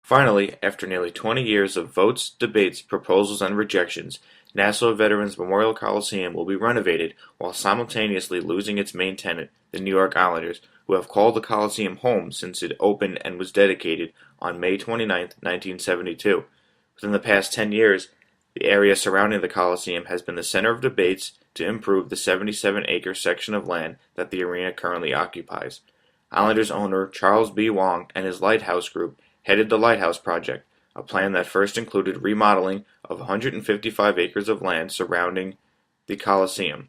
Finally, after nearly 20 years of votes, debates, proposals, and rejections, Nassau Veterans Memorial Coliseum will be renovated while simultaneously losing its main tenant, the New York Islanders, who have called the Coliseum home since it opened and was dedicated on May 29, 1972. Within the past 10 years, the area surrounding the Coliseum has been the center of debates to improve the 77-acre section of land that the arena currently occupies. Islanders owner Charles B. Wong and his Lighthouse Group headed the Lighthouse Project, a plan that first included remodeling of 155 acres of land surrounding the Coliseum.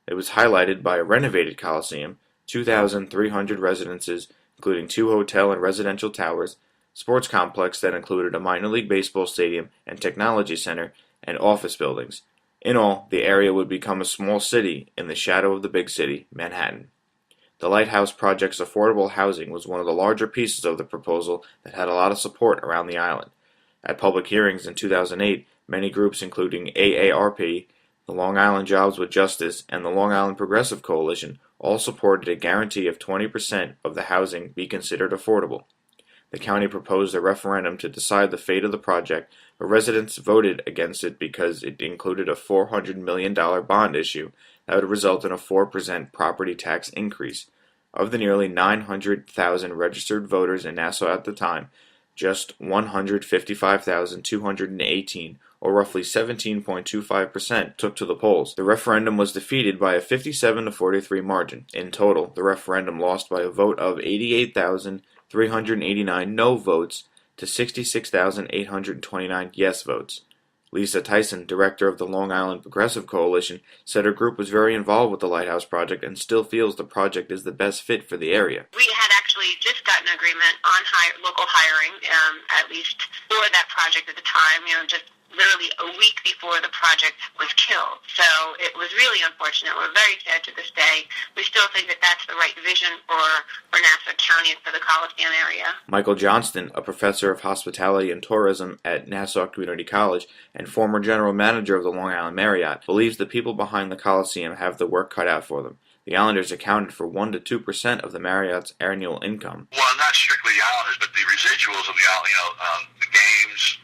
It was highlighted by a renovated Coliseum, 2,300 residences, including 2 hotel and residential towers, sports complex that included a minor league baseball stadium and technology center, and office buildings. In all, the area would become a small city in the shadow of the big city, Manhattan. The Lighthouse Project's affordable housing was one of the larger pieces of the proposal that had a lot of support around the island. At public hearings in 2008, many groups including AARP, the Long Island Jobs with Justice, and the Long Island Progressive Coalition all supported a guarantee of 20% of the housing be considered affordable. The county proposed a referendum to decide the fate of the project, but residents voted against it because it included a $400 million bond issue that would result in a 4% property tax increase. Of the nearly 900,000 registered voters in Nassau at the time, just 155,218, or roughly 17.25%, took to the polls. The referendum was defeated by a 57-43 margin. In total, the referendum lost by a vote of 88,389 no votes to 66,829 yes votes. Lisa Tyson, director of the Long Island Progressive Coalition, said her group was very involved with the Lighthouse Project and still feels the project is the best fit for the area. We had actually just gotten an agreement on local hiring, at least for that project at the time, just literally a week before the project was killed. So it was really unfortunate. We're very sad to this day. We still think that that's the right vision for Nassau County and for the Coliseum area. Michael Johnston, a professor of hospitality and tourism at Nassau Community College and former general manager of the Long Island Marriott, believes the people behind the Coliseum have the work cut out for them. The Islanders accounted for 1 to 2% of the Marriott's annual income. Well, not strictly the Islanders, but the residuals of the games.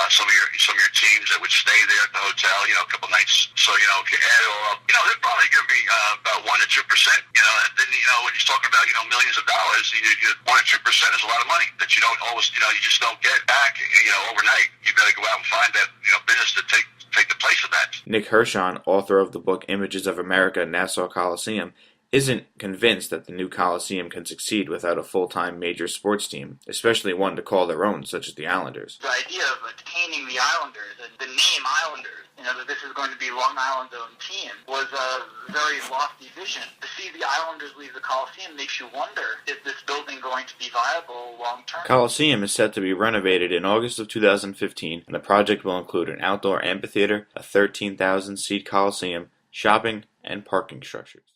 Some of your teams that would stay there at the hotel, a couple nights. So, if you add it all up, they're probably going to be about 1 to 2%. And then, when you're talking about, millions of dollars, 1 or 2% is a lot of money that you don't always, you just don't get back, overnight. You got to go out and find that, business to take the place of that. Nick Hirshon, author of the book Images of America, Nassau Coliseum, isn't convinced that the new Coliseum can succeed without a full-time major sports team, especially one to call their own, such as the Islanders. The idea of attaining the Islanders, and the name Islanders, that this is going to be Long Island's own team, was a very lofty vision. To see the Islanders leave the Coliseum makes you wonder, is this building going to be viable long-term? Coliseum is set to be renovated in August of 2015, and the project will include an outdoor amphitheater, a 13,000-seat Coliseum, shopping, and parking structures.